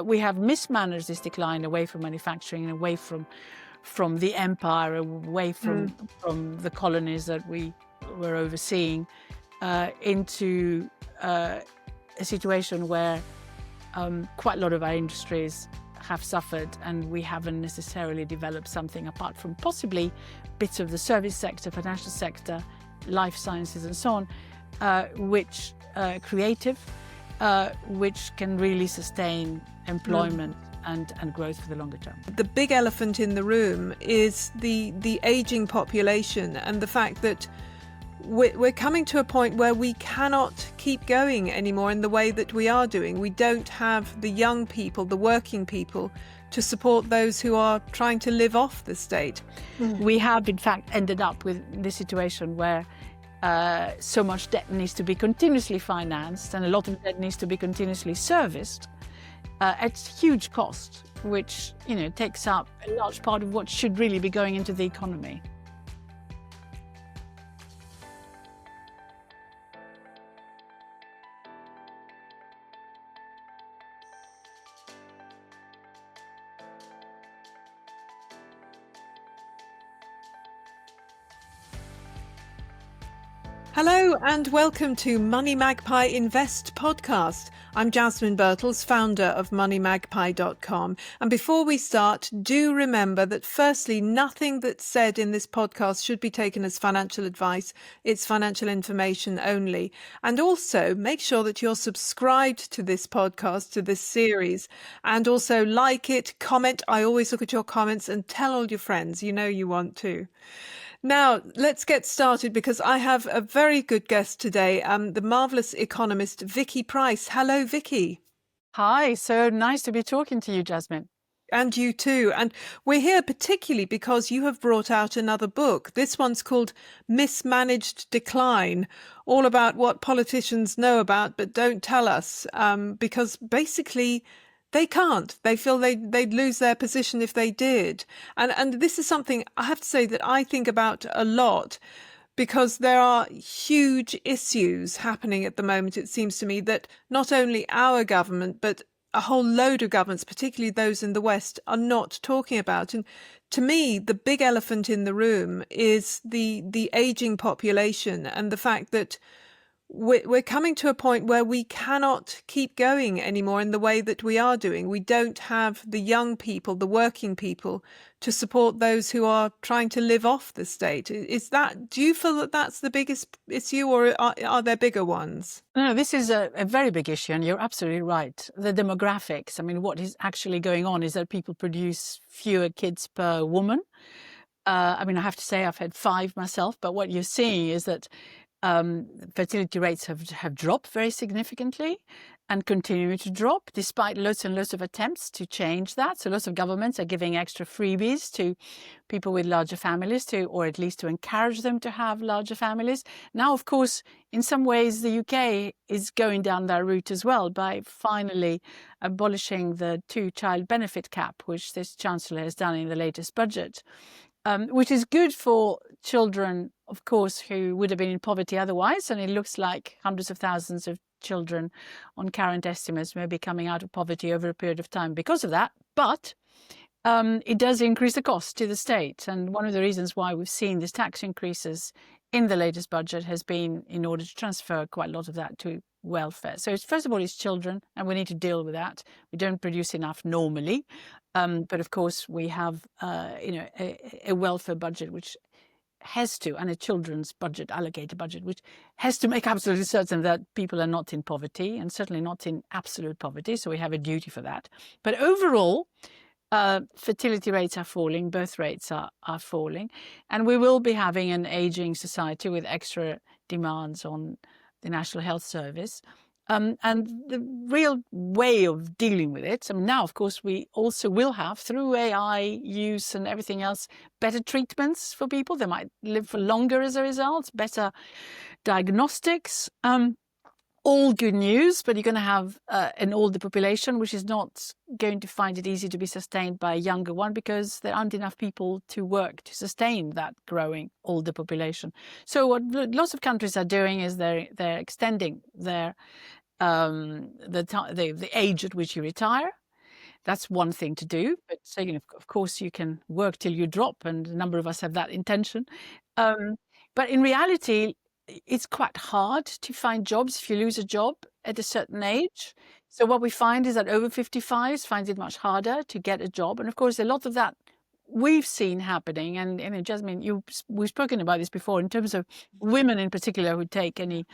We have mismanaged this decline away from manufacturing and away from the empire, away from the colonies that we were overseeing, into a situation where quite a lot of our industries have suffered, and we haven't necessarily developed something apart from possibly bits of the service sector, financial sector, life sciences and so on, which creative, which can really sustain employment and growth for the longer term. The big elephant in the room is the aging population and the fact that we're coming to a point where we cannot keep going anymore in the way that we are doing. We don't have the young people, the working people, to support those who are trying to live off the state. We have, in fact, ended up with this situation where so much debt needs to be continuously financed and a lot of debt needs to be continuously serviced at huge cost, which takes up a large part of what should really be going into the economy. Hello and welcome to MoneyMagpie Invest podcast. I'm Jasmine Birtles, founder of MoneyMagpie.com. And before we start, do remember that firstly, nothing that's said in this podcast should be taken as financial advice. It's financial information only. And also make sure that you're subscribed to this podcast, to this series, and also like it, comment. I always look at your comments and tell all your friends. You know you want to. Now, let's get started because I have a very good guest today, the marvellous economist, Vicky Pryce. Hello, Vicky. Hi, so nice to be talking to you, Jasmine. And you too. And we're here particularly because you have brought out another book. This one's called Mismanaged Decline, all about what politicians know about but don't tell us, because basically they can't. They feel they'd lose their position if they did. And this is something I have to say that I think about a lot because there are huge issues happening at the moment, it seems to me, that not only our government, but a whole load of governments, particularly those in the West, are not talking about. And to me, the big elephant in the room is the aging population and the fact that we're coming to a point where we cannot keep going anymore in the way that we are doing. We don't have the young people, the working people, to support those who are trying to live off the state. Do you feel that that's the biggest issue, or are there bigger ones? No, this is a very big issue, and you're absolutely right. The demographics, I mean, what is actually going on is that people produce fewer kids per woman. I mean, I have to say I've had 5 myself, but what you're seeing is that fertility rates have dropped very significantly and continue to drop despite lots and lots of attempts to change that. So lots of governments are giving extra freebies to people with larger families or at least to encourage them to have larger families. Now, of course, in some ways, the UK is going down that route as well by finally abolishing the 2-child benefit cap, which this Chancellor has done in the latest budget. Which is good for children, of course, who would have been in poverty otherwise. And it looks like hundreds of thousands of children on current estimates may be coming out of poverty over a period of time because of that. But it does increase the cost to the state. And one of the reasons why we've seen these tax increases in the latest budget has been in order to transfer quite a lot of that to welfare. So first of all, it's children, and we need to deal with that. We don't produce enough normally. But of course, we have a welfare budget which has to, and a children's budget, allocated budget, which has to make absolutely certain that people are not in poverty and certainly not in absolute poverty. So we have a duty for that. But overall, fertility rates are falling, birth rates are falling, and we will be having an aging society with extra demands on the National Health Service. And the real way of dealing with it, I mean, now, of course, we also will have, through AI use and everything else, better treatments for people. They might live for longer as a result, better diagnostics. All good news, but you're going to have an older population, which is not going to find it easy to be sustained by a younger one because there aren't enough people to work to sustain that growing older population. So what lots of countries are doing is they're extending their the age at which you retire. That's one thing to do. But saying, of course, you can work till you drop, and a number of us have that intention. But in reality, it's quite hard to find jobs if you lose a job at a certain age. So what we find is that over 55s finds it much harder to get a job. And of course, a lot of that we've seen happening. And Jasmine, we've spoken about this before in terms of women in particular who take any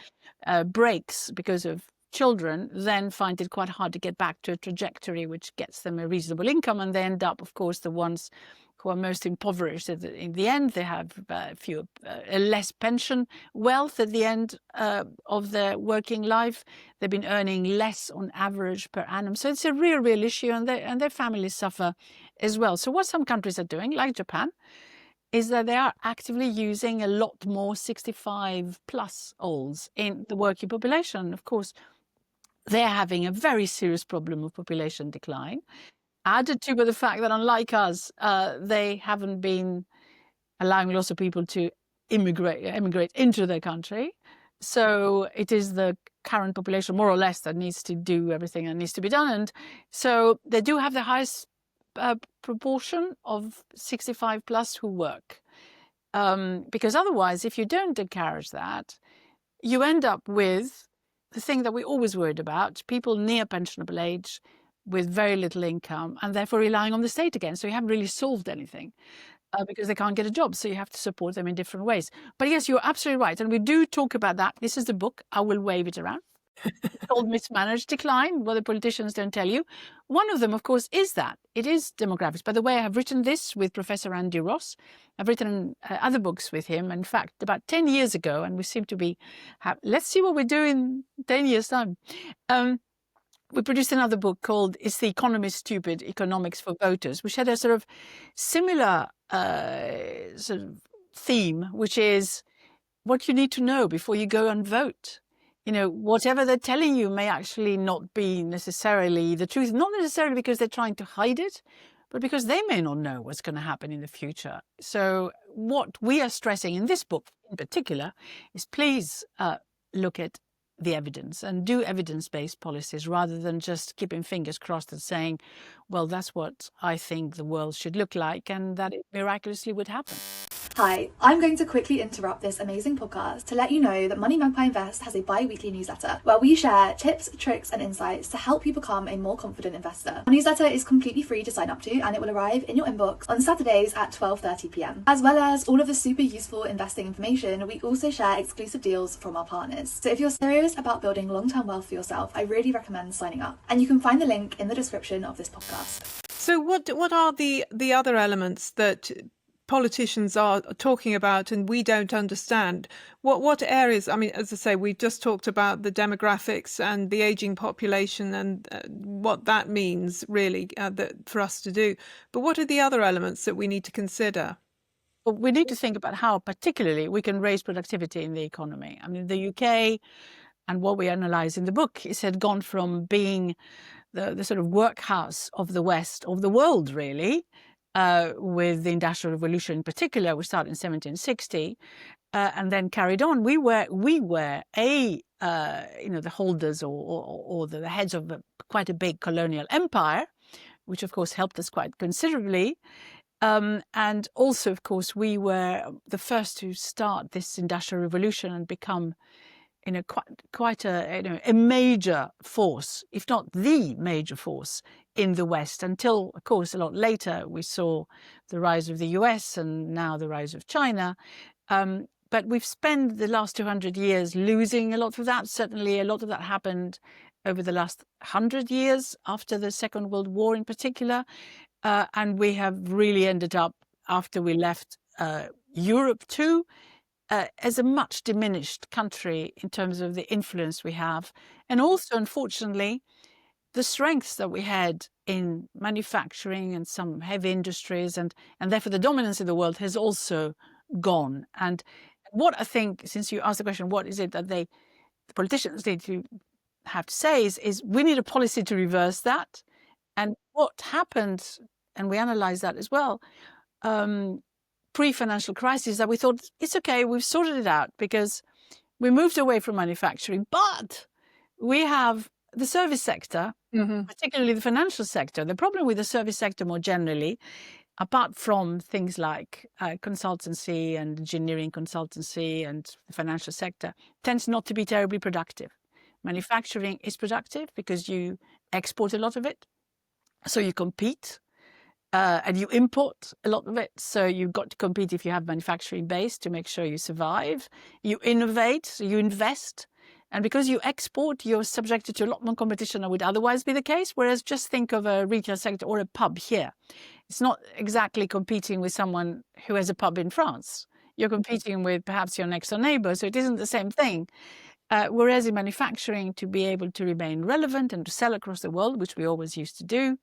breaks because of children, then find it quite hard to get back to a trajectory which gets them a reasonable income. And they end up, of course, the ones who are most impoverished. In the end, they have a less pension wealth at the end of their working life. They've been earning less on average per annum. So it's a real issue, and their families suffer as well. So what some countries are doing, like Japan, is that they are actively using a lot more 65 plus olds in the working population. Of course, they're having a very serious problem of population decline, added to by the fact that, unlike us, they haven't been allowing lots of people to immigrate into their country. So it is the current population, more or less, that needs to do everything that needs to be done. And so they do have the highest proportion of 65 plus who work. Because otherwise, if you don't encourage that, you end up with the thing that we always worried about, people near pensionable age with very little income and therefore relying on the state again. So you haven't really solved anything because they can't get a job. So you have to support them in different ways. But yes, you're absolutely right. And we do talk about that. This is the book. I will wave it around. It's called Mismanaged Decline, what the politicians don't tell you. One of them, of course, is that. It is demographics. By the way, I have written this with Professor Andy Ross. I've written other books with him, in fact, about 10 years ago, and we seem to be... let's see what we do in 10 years' time. We produced another book called Is the Economist Stupid? Economics for Voters, which had a sort of similar sort of theme, which is what you need to know before you go and vote. Whatever they're telling you may actually not be necessarily the truth, not necessarily because they're trying to hide it, but because they may not know what's going to happen in the future. So what we are stressing in this book in particular is please look at the evidence and do evidence-based policies rather than just keeping fingers crossed and saying, well, that's what I think the world should look like, and that it miraculously would happen. Hi, I'm going to quickly interrupt this amazing podcast to let you know that MoneyMagpie Invest has a bi-weekly newsletter where we share tips, tricks and insights to help you become a more confident investor. Our newsletter is completely free to sign up to, and it will arrive in your inbox on Saturdays at 12:30 p.m. As well as all of the super useful investing information, we also share exclusive deals from our partners. So if you're serious about building long-term wealth for yourself, I really recommend signing up. And you can find the link in the description of this podcast. So what are the other elements that politicians are talking about and we don't understand? What areas? I mean, as I say, we've just talked about the demographics and the aging population and what that means really for us to do. But what are the other elements that we need to consider? Well, we need to think about how particularly we can raise productivity in the economy. I mean, the UK, and what we analyze in the book, is had gone from being the sort of workhouse of the West, of the world really, with the Industrial Revolution in particular, which started in 1760, and then carried on. We were the holders or the heads of quite a big colonial empire, which of course helped us quite considerably. And also, of course, we were the first to start this Industrial Revolution and become quite a major force, if not the major force in the West, until, of course, a lot later we saw the rise of the US and now the rise of China. But we've spent the last 200 years losing a lot of that. Certainly a lot of that happened over the last 100 years after the Second World War in particular. And we have really ended up, after we left Europe too, as a much diminished country in terms of the influence we have. And also, unfortunately, the strengths that we had in manufacturing and some heavy industries and therefore the dominance in the world has also gone. And what I think, since you asked the question, what is it that the politicians need to have to say is we need a policy to reverse that. And what happened, and we analyze that as well, pre-financial crisis, that we thought, it's okay, we've sorted it out because we moved away from manufacturing, but we have the service sector, particularly the financial sector, the problem with the service sector more generally, apart from things like consultancy and engineering consultancy and the financial sector, tends not to be terribly productive. Manufacturing is productive because you export a lot of it, so you compete. And you import a lot of it, so you've got to compete if you have manufacturing base to make sure you survive. You innovate, you invest, and because you export, you're subjected to a lot more competition than would otherwise be the case. Whereas just think of a retail sector or a pub here. It's not exactly competing with someone who has a pub in France. You're competing with perhaps your next door neighbor, so it isn't the same thing. Whereas in manufacturing, to be able to remain relevant and to sell across the world, which we always used to do,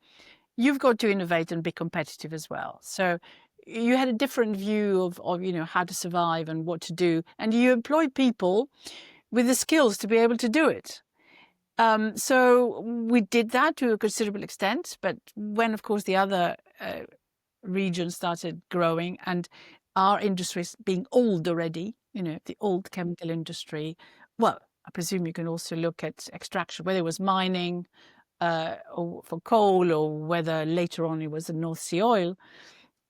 you've got to innovate and be competitive as well. So you had a different view of how to survive and what to do, and you employ people with the skills to be able to do it. So we did that to a considerable extent, but when, of course, the other regions started growing and our industries being old already, the old chemical industry, well, I presume you can also look at extraction, whether it was mining, or for coal, or whether later on it was the North Sea oil,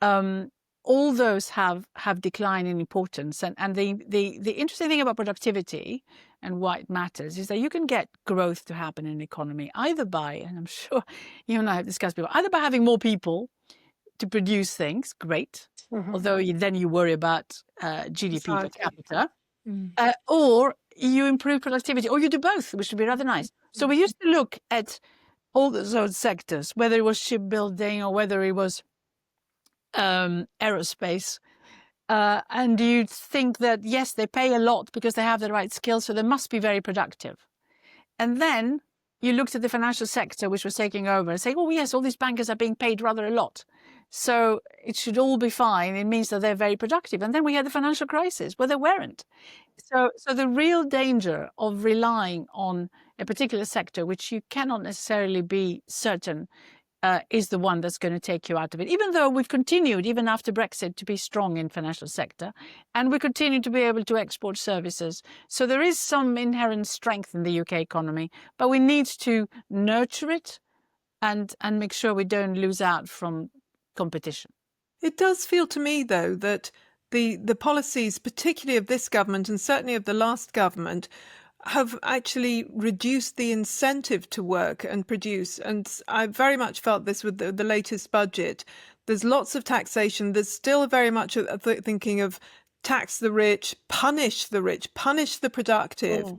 all those have declined in importance. And the interesting thing about productivity and why it matters is that you can get growth to happen in an economy either by, and I'm sure you and I have discussed before, either by having more people to produce things, great, although then you worry about GDP per capita, or you improve productivity, or you do both, which would be rather nice. So we used to look at all those sectors, whether it was shipbuilding or whether it was aerospace, and you'd think that, yes, they pay a lot because they have the right skills, so they must be very productive. And then you looked at the financial sector, which was taking over, and say, oh, yes, all these bankers are being paid rather a lot, so it should all be fine. It means that they're very productive. And then we had the financial crisis where they weren't. So the real danger of relying on a particular sector, which you cannot necessarily be certain is the one that's going to take you out of it, even though we've continued, even after Brexit, to be strong in financial sector, and we continue to be able to export services. So there is some inherent strength in the UK economy, but we need to nurture it and make sure we don't lose out from competition. It does feel to me, though, that the policies, particularly of this government and certainly of the last government, have actually reduced the incentive to work and produce. And I very much felt this with the latest budget. There's lots of taxation. There's still very much thinking of tax the rich, punish the productive,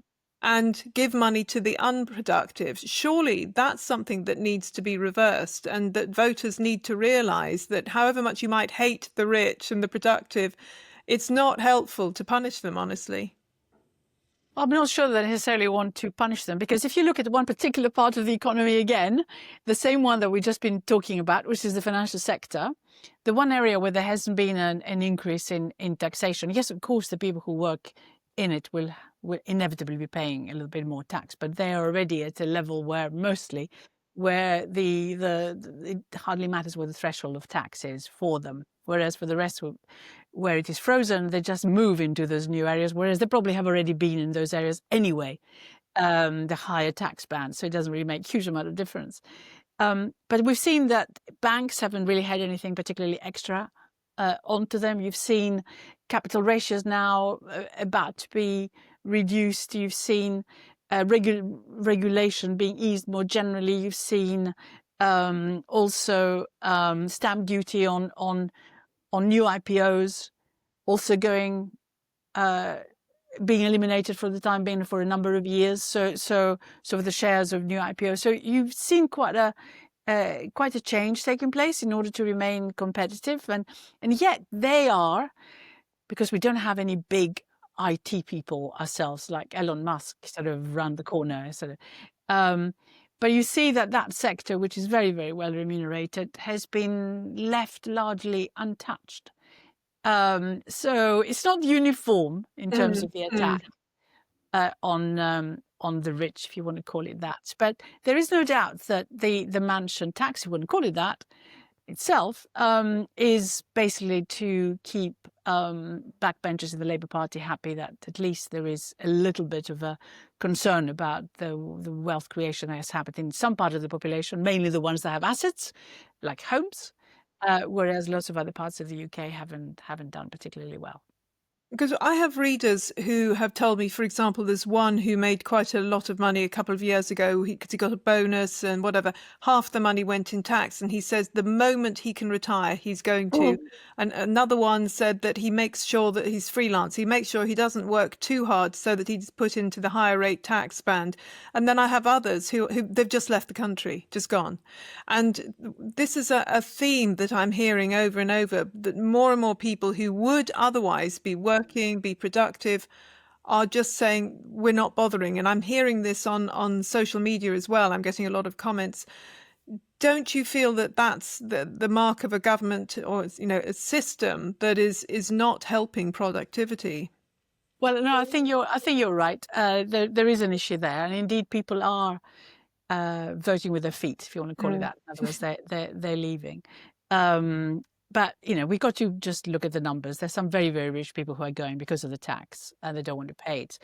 and give money to the unproductive. Surely that's something that needs to be reversed, and that voters need to realise that however much you might hate the rich and the productive, it's not helpful to punish them, honestly. I'm not sure that I necessarily want to punish them, because if you look at one particular part of the economy again, the same one that we've just been talking about, which is the financial sector, the one area where there hasn't been an increase in taxation, yes, of course, the people who work in it will inevitably be paying a little bit more tax, but they are already at a level where it hardly matters what the threshold of tax is for them. Whereas for the rest, where it is frozen, they just move into those new areas, whereas they probably have already been in those areas anyway, the higher tax band. So it doesn't really make a huge amount of difference. But we've seen that banks haven't really had anything particularly extra onto them. You've seen capital ratios now about to be reduced. You've seen regulation being eased more generally. You've seen also stamp duty on new IPOs also being eliminated for the time being for a number of years. So the shares of new IPOs. So you've seen quite a change taking place in order to remain competitive, and yet they are, because we don't have any big IT people ourselves like Elon Musk sort of round the corner, but you see that sector, which is very, very well remunerated, has been left largely untouched. So it's not uniform in terms of the attack on the rich, if you want to call it that. But there is no doubt that the mansion tax, if you want to call it that, itself is basically to keep backbenchers in the Labour Party happy that at least there is a little bit of a concern about the wealth creation that has happened in some part of the population, mainly the ones that have assets, like homes, whereas lots of other parts of the UK haven't done particularly well. Because I have readers who have told me, for example, there's one who made quite a lot of money a couple of years ago because he got a bonus and whatever. Half the money went in tax. And he says the moment he can retire, he's going to. And another one said that he makes sure that he's freelance. He makes sure he doesn't work too hard so that he's put into the higher rate tax band. And then I have others who they've just left the country, just gone. And this is a theme that I'm hearing over and over, that more and more people who would otherwise be working, be productive, are just saying we're not bothering. And I'm hearing this on social media as well. I'm getting a lot of comments. Don't you feel that that's the mark of a government or a system that is not helping productivity? Well, no, I think you're right. There is an issue there, and indeed people are voting with their feet, if you want to call it that. In other words, they're leaving. But, we've got to just look at the numbers. There's some very, very rich people who are going because of the tax and they don't want to pay it.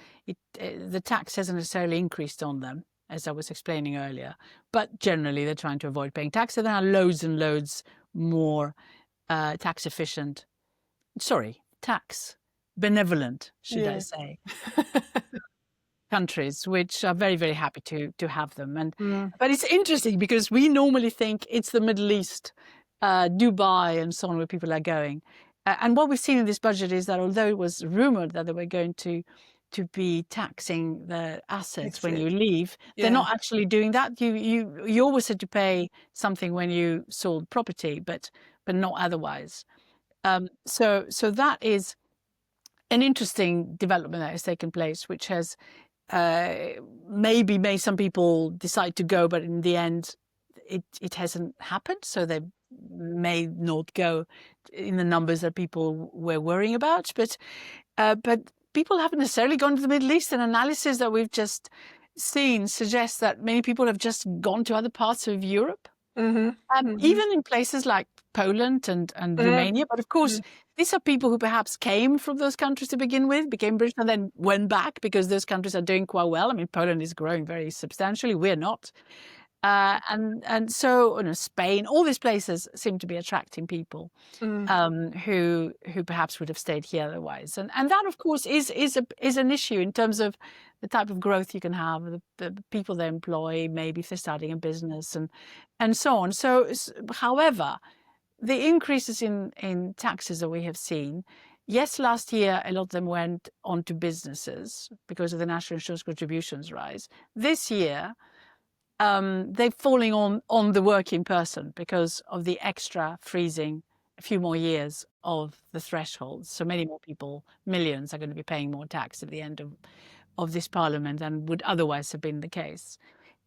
The tax hasn't necessarily increased on them, as I was explaining earlier, but generally they're trying to avoid paying tax. So there are loads and loads more tax benevolent, should I say, countries which are very, very happy to have them. But it's interesting because we normally think it's the Middle East, Dubai and so on, where people are going. And what we've seen in this budget is that although it was rumored that they were going to be taxing the assets when you leave, they're not actually doing that. You always had to pay something when you sold property, but not otherwise. So that is an interesting development that has taken place, which has maybe made some people decide to go, but in the end, it hasn't happened. So they may not go in the numbers that people were worrying about, but people haven't necessarily gone to the Middle East. And analysis that we've just seen suggests that many people have just gone to other parts of Europe, even in places like Poland and Romania. But of course, these are people who perhaps came from those countries to begin with, became British, and then went back because those countries are doing quite well. I mean, Poland is growing very substantially. We're not. And so Spain, all these places seem to be attracting people who perhaps would have stayed here otherwise. And that, of course, is an issue in terms of the type of growth you can have, the people they employ, maybe if they're starting a business and so on. So, however, the increases in taxes that we have seen, yes, last year a lot of them went onto businesses because of the national insurance contributions rise. This year, they're falling on the working person because of the extra freezing a few more years of the thresholds. So many more people, millions, are going to be paying more tax at the end of this parliament than would otherwise have been the case.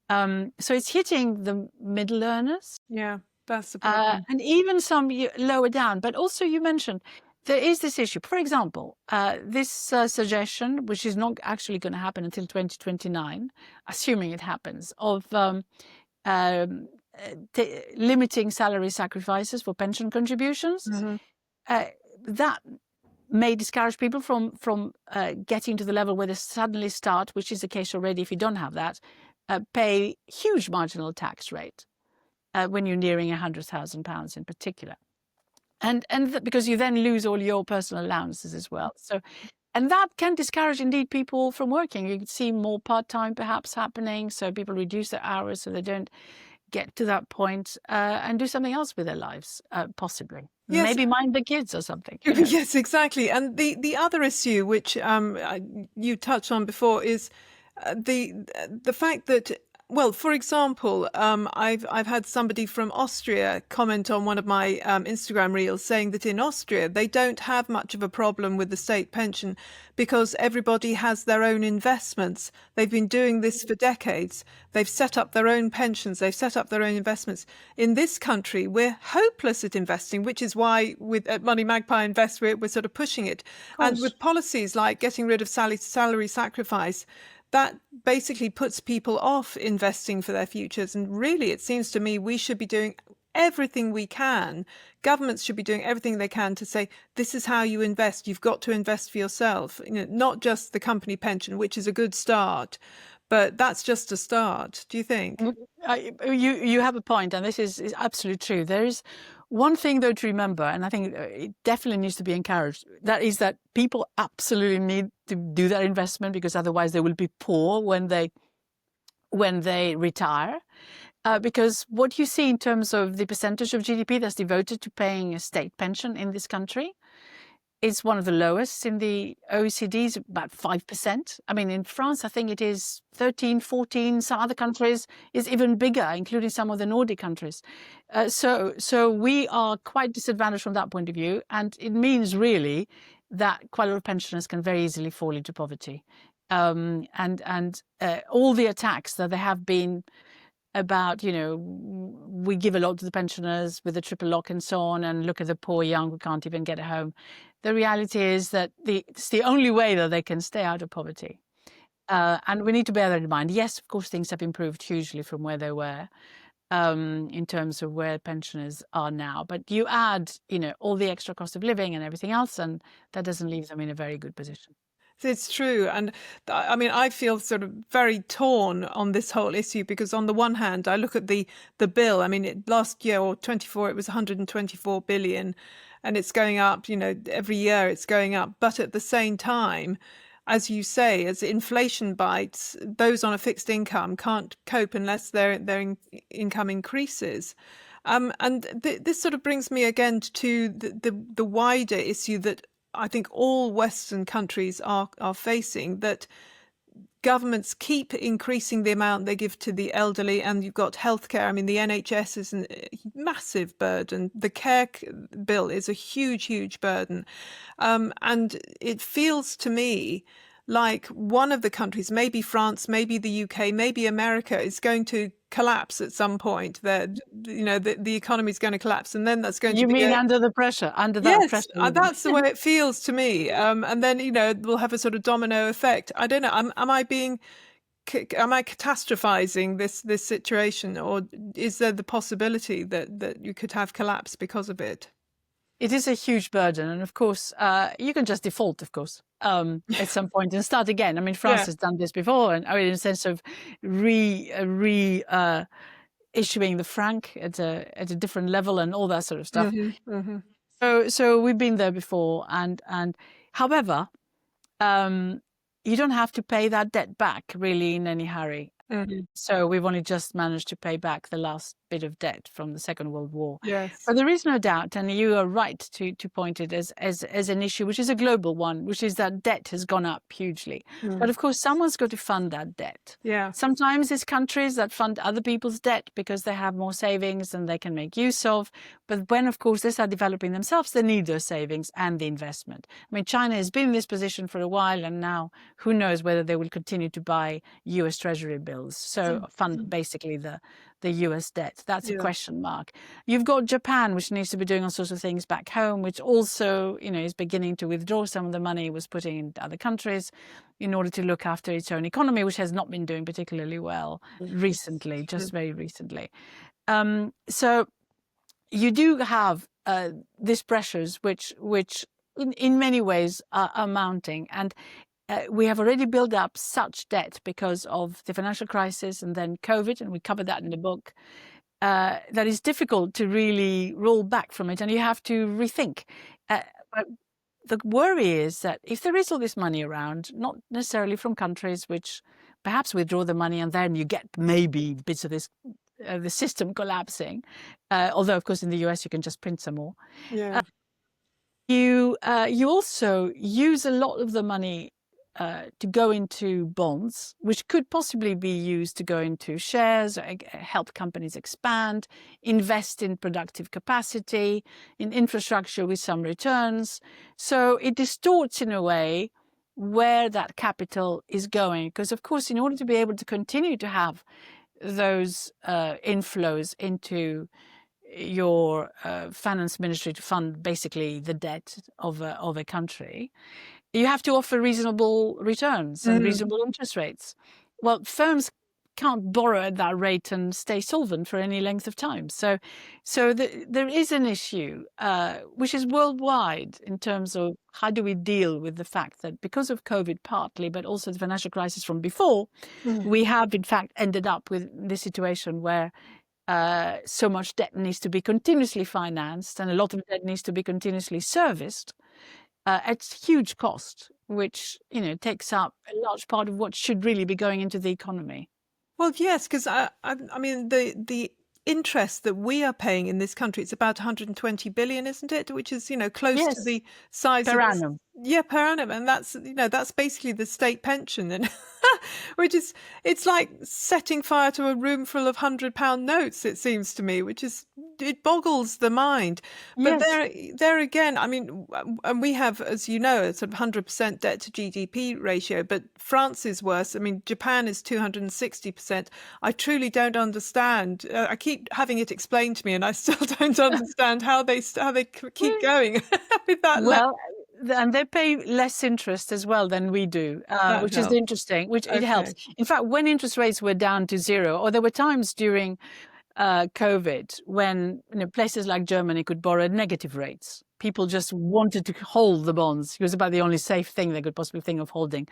So it's hitting the middle earners. Yeah, that's the problem. And even some lower down. But also you mentioned there is this issue. For example, this suggestion, which is not actually going to happen until 2029, assuming it happens, of limiting salary sacrifices for pension contributions, that may discourage people from getting to the level where they suddenly start, which is the case already if you don't have that, pay huge marginal tax rate when you're nearing £100,000 in particular. And because you then lose all your personal allowances as well. So, and that can discourage indeed people from working. You can see more part-time perhaps happening. So people reduce their hours so they don't get to that point and do something else with their lives, possibly. Yes. Maybe mind the kids or something. Yes, exactly. And the other issue, which you touched on before, is the fact that, well, for example, I've had somebody from Austria comment on one of my Instagram reels saying that in Austria they don't have much of a problem with the state pension because everybody has their own investments. They've been doing this for decades. They've set up their own pensions. They've set up their own investments. In this country, we're hopeless at investing, which is why at MoneyMagpie Invest we're sort of pushing it. And with policies like getting rid of salary sacrifice, that basically puts people off investing for their futures. And really, it seems to me we should be doing everything we can. Governments should be doing everything they can to say, this is how you invest. You've got to invest for yourself. Not just the company pension, which is a good start, but that's just a start. Do you think? You have a point, and this is absolutely true. There is one thing, though, to remember, and I think it definitely needs to be encouraged, that is that people absolutely need to do that investment, because otherwise they will be poor when they retire. Because what you see in terms of the percentage of GDP that's devoted to paying a state pension in this country is one of the lowest in the OECD, about 5%. I mean, in France, I think it is 13, 14. Some other countries is even bigger, including some of the Nordic countries. So we are quite disadvantaged from that point of view. And it means really that quite a lot of pensioners can very easily fall into poverty. And all the attacks that there have been about, we give a lot to the pensioners with the triple lock and so on, and look at the poor young who can't even get a home. The reality is that it's the only way that they can stay out of poverty. And we need to bear that in mind. Yes, of course, things have improved hugely from where they were in terms of where pensioners are now. But you add, all the extra cost of living and everything else, and that doesn't leave them in a very good position. It's true. And I mean, I feel sort of very torn on this whole issue, because on the one hand, I look at the bill. I mean, last year or 24, it was 124 billion, and it's going up, every year it's going up. But at the same time, as you say, as inflation bites, those on a fixed income can't cope unless their income increases. And this sort of brings me again to the wider issue that I think all Western countries are facing, that governments keep increasing the amount they give to the elderly, and you've got healthcare. I mean, the NHS is a massive burden. The care bill is a huge, huge burden. And it feels to me like one of the countries, maybe France, maybe the UK, maybe America, is going to collapse at some point. That the economy is going to collapse, and then that's going to be. You mean under the pressure, under that yes, pressure? that's the way it feels to me. And then we'll have a sort of domino effect. I don't know. Am I catastrophizing this situation, or is there the possibility that you could have collapse because of it? It is a huge burden, and of course, you can just default, of course, at some point and start again. I mean, France has done this before, and in a sense of issuing the franc at a different level and all that sort of stuff. Mm-hmm, mm-hmm. So we've been there before, and however, you don't have to pay that debt back really in any hurry. Mm-hmm. So we've only just managed to pay back the last bit of debt from the Second World War. Yes. But there is no doubt, and you are right to point it as an issue, which is a global one, which is that debt has gone up hugely. But of course, someone's got to fund that debt. Yeah. Sometimes it's countries that fund other people's debt because they have more savings and they can make use of. But when, of course, they start developing themselves, they need those savings and the investment. I mean, China has been in this position for a while, and now who knows whether they will continue to buy US Treasury bills. So fund basically the US debt. That's a question mark. You've got Japan, which needs to be doing all sorts of things back home, which also, is beginning to withdraw some of the money it was putting into other countries in order to look after its own economy, which has not been doing particularly well recently, just very recently. So you do have these pressures, which in many ways are mounting. And we have already built up such debt because of the financial crisis and then COVID, and we covered that in the book, that is difficult to really roll back from it, and you have to rethink. But the worry is that if there is all this money around, not necessarily from countries which perhaps withdraw the money and then you get maybe bits of this, the system collapsing, although, of course, in the US you can just print some more. Yeah. You also use a lot of the money to go into bonds, which could possibly be used to go into shares, help companies expand, invest in productive capacity, in infrastructure with some returns. So it distorts in a way where that capital is going. Because, of course, in order to be able to continue to have those inflows into your finance ministry to fund basically the debt of a country, you have to offer reasonable returns and reasonable interest rates. Well, firms can't borrow at that rate and stay solvent for any length of time. So there is an issue which is worldwide in terms of how do we deal with the fact that because of COVID partly, but also the financial crisis from before, we have in fact ended up with this situation where so much debt needs to be continuously financed and a lot of debt needs to be continuously serviced at huge cost, which takes up a large part of what should really be going into the economy. Well, yes, because I mean the interest that we are paying in this country, it's about 120 billion, isn't it? Which is close to the size per of annum. Yeah, per annum, and that's basically the state pension, and which is it's like setting fire to a room full of £100 notes. It seems to me, it boggles the mind. But there again, I mean, and we have, as you know, a sort of 100% debt to GDP ratio. But France is worse. I mean, Japan is 260%. I truly don't understand. I keep having it explained to me, and I still don't understand how they keep going with that level. And they pay less interest as well than we do, which is interesting, it helps. In fact, when interest rates were down to zero, or there were times during COVID when places like Germany could borrow at negative rates. People just wanted to hold the bonds. It was about the only safe thing they could possibly think of holding.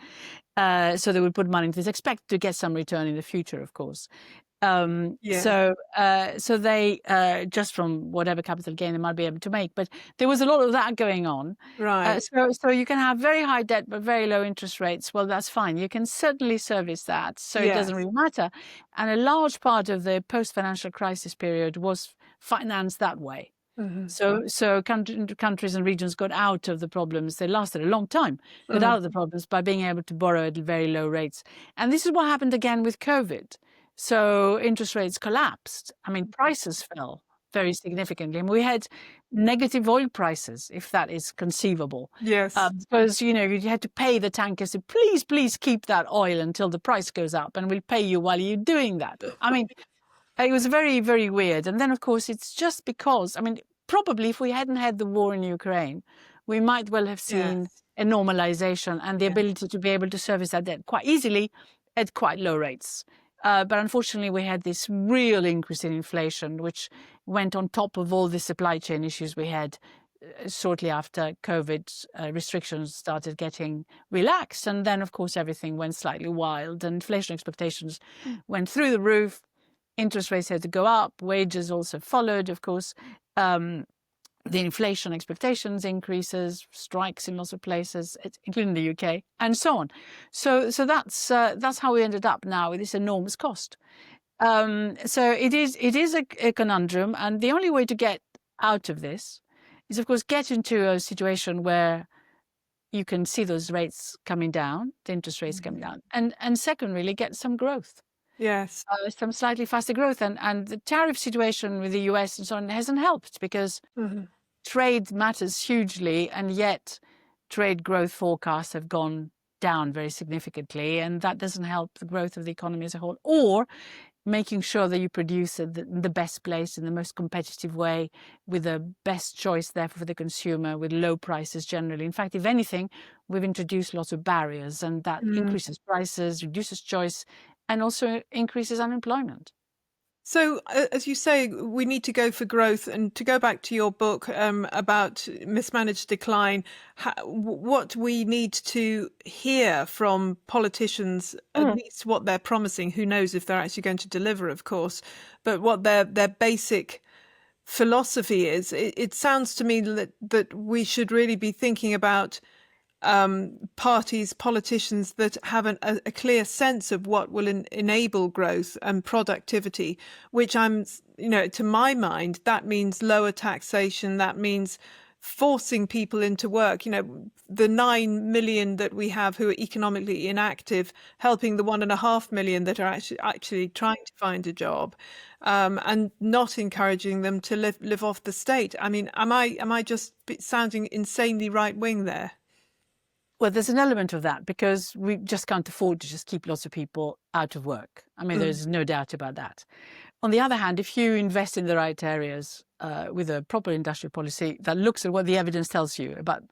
So they would put money into this, expect to get some return in the future, of course. So they just from whatever capital gain they might be able to make, but there was a lot of that going on. Right. So you can have very high debt but very low interest rates. Well, that's fine. You can certainly service that. So it doesn't really matter. And a large part of the post-financial crisis period was financed that way. So countries and regions got out of the problems. They lasted a long time, got out of the problems by being able to borrow at very low rates. And this is what happened again with COVID. So interest rates collapsed. I mean, prices fell very significantly. And we had negative oil prices, if that is conceivable. Yes. Because, you had to pay the tankers to please keep that oil until the price goes up and we'll pay you while you're doing that. I mean, it was very, very weird. And then, of course, it's just because, I mean, probably if we hadn't had the war in Ukraine, we might well have seen a normalization and the ability to be able to service that debt quite easily at quite low rates. But unfortunately, we had this real increase in inflation, which went on top of all the supply chain issues we had shortly after COVID restrictions started getting relaxed. And then, of course, everything went slightly wild and inflation expectations went through the roof. Interest rates had to go up. Wages also followed, of course. The inflation expectations increases, strikes in lots of places, including the UK, and so on. So that's how we ended up now with this enormous cost. So it is a conundrum, and the only way to get out of this is, of course, get into a situation where you can see those rates coming down, the interest rates coming down, and second, really get some growth. Yes. Some slightly faster growth. And the tariff situation with the US and so on hasn't helped because trade matters hugely, and yet trade growth forecasts have gone down very significantly, and that doesn't help the growth of the economy as a whole, or making sure that you produce at the best place in the most competitive way with the best choice there for the consumer with low prices generally. In fact, if anything, we've introduced lots of barriers, and that increases prices, reduces choice, and also increases unemployment. So, as you say, we need to go for growth. And to go back to your book about mismanaged decline, what we need to hear from politicians, at least what they're promising, who knows if they're actually going to deliver, of course, but what their basic philosophy is. It sounds to me that we should really be thinking about politicians that have a clear sense of what will enable growth and productivity, which to my mind, that means lower taxation. That means forcing people into work. The 9 million that we have who are economically inactive, helping the 1.5 million that are actually trying to find a job, and not encouraging them to live off the state. I mean, am I just sounding insanely right wing there? Well, there's an element of that because we just can't afford to just keep lots of people out of work. I mean, there's no doubt about that. On the other hand, if you invest in the right areas with a proper industrial policy that looks at what the evidence tells you about,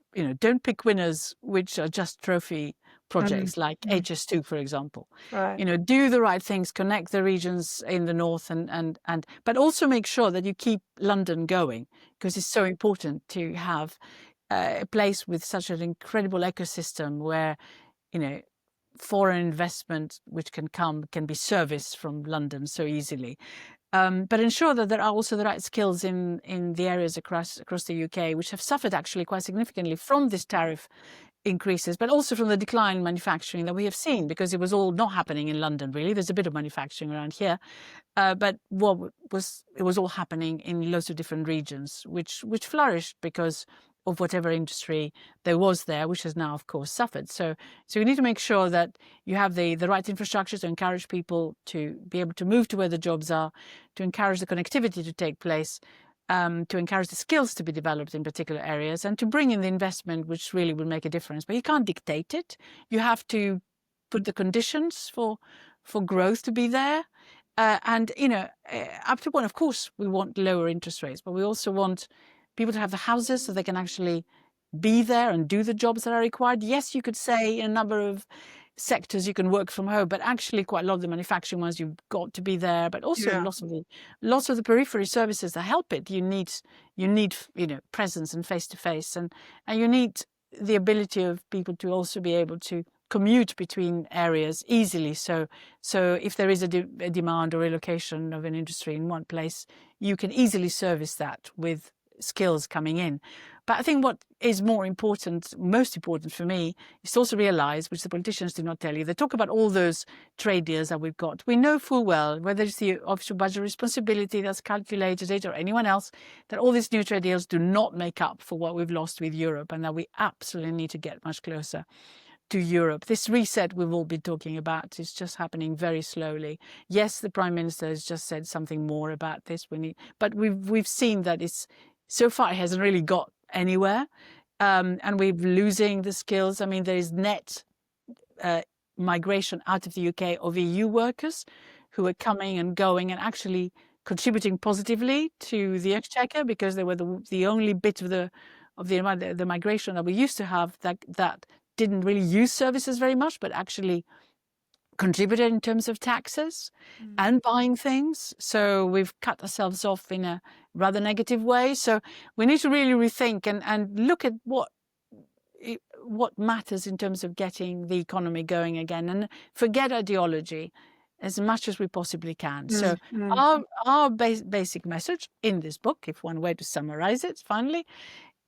don't pick winners which are just trophy projects like HS2, for example. Right. You know, do the right things, connect the regions in the north, but also make sure that you keep London going, because it's so important to have a place with such an incredible ecosystem where, you know, foreign investment which can be serviced from London so easily. But ensure that there are also the right skills in the areas across the UK, which have suffered actually quite significantly from this tariff increases, but also from the decline in manufacturing that we have seen, because it was all not happening in London, really. There's a bit of manufacturing around here, but it was all happening in lots of different regions, which flourished because of whatever industry there was there, which has now, of course, suffered. So you need to make sure that you have the right infrastructure to encourage people to be able to move to where the jobs are, to encourage the connectivity to take place, to encourage the skills to be developed in particular areas, and to bring in the investment which really will make a difference. But you can't dictate it. You have to put the conditions for growth to be there. And, you know, up to one, of course, we want lower interest rates, but we also want people to have the houses so they can actually be there and do the jobs that are required. Yes, you could say in a number of sectors you can work from home, but actually quite a lot of the manufacturing ones you've got to be there. But also lots of the periphery services that help it. You need you know, presence and face to face, and you need the ability of people to also be able to commute between areas easily. So if there is a demand or relocation of an industry in one place, you can easily service that with skills coming in. But I think what is most important for me, is to also realize, which the politicians do not tell you, they talk about all those trade deals that we've got. We know full well, whether it's the Office of Budget Responsibility that's calculated it or anyone else, that all these new trade deals do not make up for what we've lost with Europe, and that we absolutely need to get much closer to Europe. This reset we've all been talking about is just happening very slowly. Yes, the Prime Minister has just said something more about this. But we've seen that so far it hasn't really got anywhere, and we're losing the skills. I mean, there is net migration out of the UK of EU workers who are coming and going and actually contributing positively to the exchequer, because they were the only bit of the migration that we used to have that didn't really use services very much, but actually contributed in terms of taxes and buying things. So we've cut ourselves off in a rather negative way. So we need to really rethink and look at what matters in terms of getting the economy going again, and forget ideology as much as we possibly can. So our basic message in this book, if one were to summarize it finally,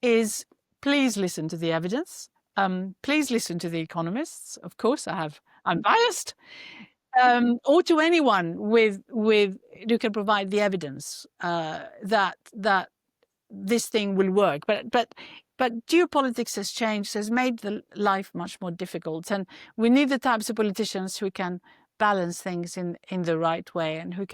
is please listen to the evidence. Please listen to the economists. Of course, I'm biased, or to anyone who can provide the evidence that this thing will work. But geopolitics has changed, has made the life much more difficult, and we need the types of politicians who can balance things in the right way, and who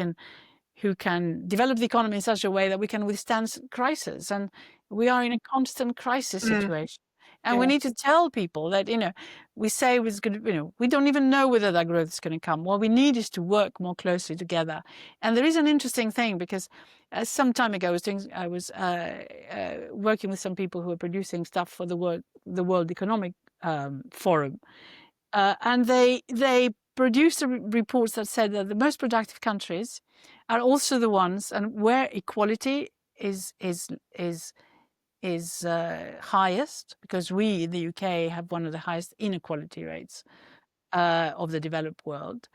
can develop the economy in such a way that we can withstand crisis. And we are in a constant crisis situation. And we need to tell people that, you know, we say it's good, you know, we don't even know whether that growth is going to come. What we need is to work more closely together. And there is an interesting thing, because some time ago I was working with some people who are producing stuff for the World Economic Forum, and they produced reports that said that the most productive countries are also the ones and where equality is highest, because we in the UK have one of the highest inequality rates of the developed world.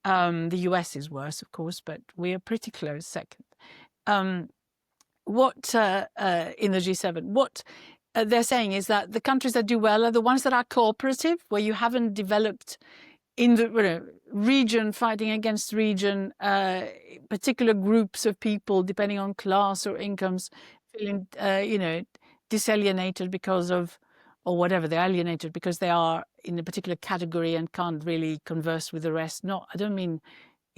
The US is worse, of course, but we are pretty close second. In the G7, what they're saying is that the countries that do well are the ones that are cooperative, where you haven't developed in the region fighting against region, particular groups of people, depending on class or incomes, feeling, disalienated because of, or whatever, they're alienated because they are in a particular category and can't really converse with the rest. I don't mean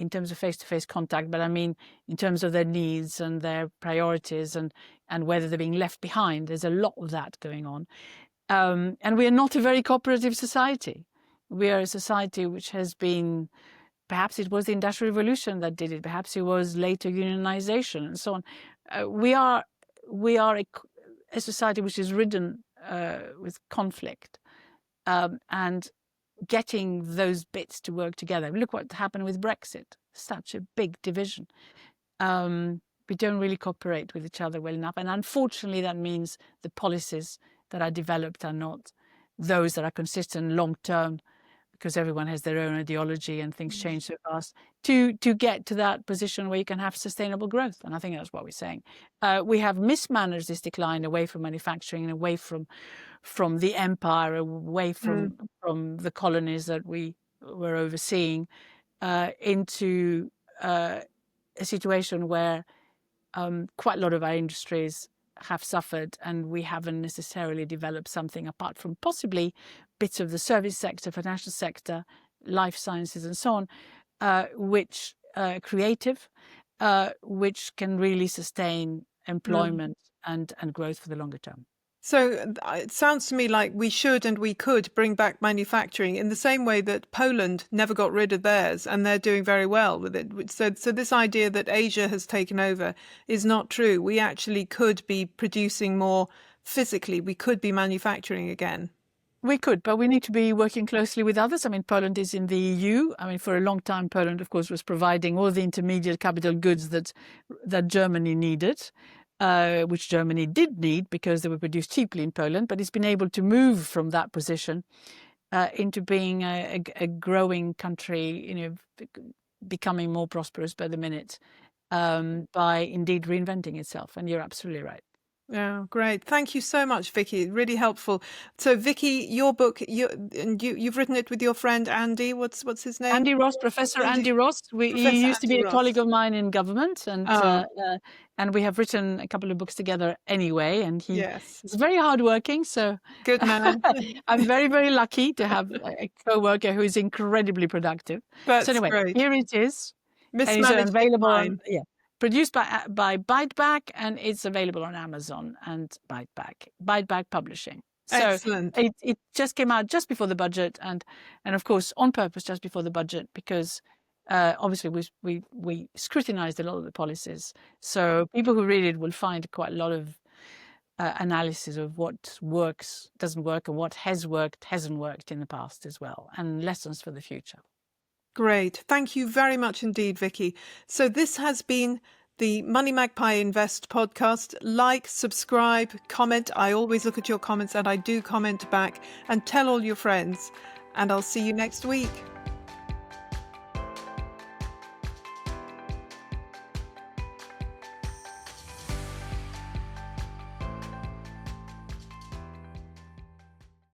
in terms of face-to-face contact, but I mean in terms of their needs and their priorities and whether they're being left behind. There's a lot of that going on. And we are not a very cooperative society. We are a society which has been, perhaps it was the Industrial Revolution that did it, perhaps it was later unionization and so on. We are a society which is ridden with conflict, and getting those bits to work together. Look what happened with Brexit. Such a big division. We don't really cooperate with each other well enough. And unfortunately, that means the policies that are developed are not those that are consistent long-term, because everyone has their own ideology and things change so fast, to get to that position where you can have sustainable growth. And I think that's what we're saying. We have mismanaged this decline away from manufacturing and away from the empire, away from the colonies that we were overseeing, into a situation where quite a lot of our industries have suffered, and we haven't necessarily developed something apart from possibly bits of the service sector, financial sector, life sciences, and so on, which creative, which can really sustain employment and growth for the longer term. So it sounds to me like we should and we could bring back manufacturing in the same way that Poland never got rid of theirs, and they're doing very well with it. So this idea that Asia has taken over is not true. We actually could be producing more physically. We could be manufacturing again. We could, but we need to be working closely with others. I mean, Poland is in the EU. I mean, for a long time, Poland, of course, was providing all the intermediate capital goods that Germany needed. Which Germany did need because they were produced cheaply in Poland, but it's been able to move from that position into being a growing country, becoming more prosperous by the minute, by indeed reinventing itself. And you're absolutely right. Yeah, great. Thank you so much, Vicky. Really helpful. So, Vicky, your book, you've written it with your friend Andy. What's his name? Andy Ross, Professor Andy Ross. He used to be a colleague of mine in government, and we have written a couple of books together anyway. And he's very hardworking, so good man. I'm very, very lucky to have a co-worker who is incredibly productive. That's so anyway, great. Here it is. Mismanaged Decline. Produced by Biteback, and it's available on Amazon and Biteback Publishing. So excellent. It just came out just before the budget, and of course on purpose just before the budget, because obviously we scrutinized a lot of the policies. So people who read it will find quite a lot of analysis of what works, doesn't work, and what has worked, hasn't worked in the past as well, and lessons for the future. Great. Thank you very much indeed, Vicky. So this has been the MoneyMagpie Invest podcast. Like, subscribe, comment. I always look at your comments, and I do comment back, and tell all your friends. And I'll see you next week.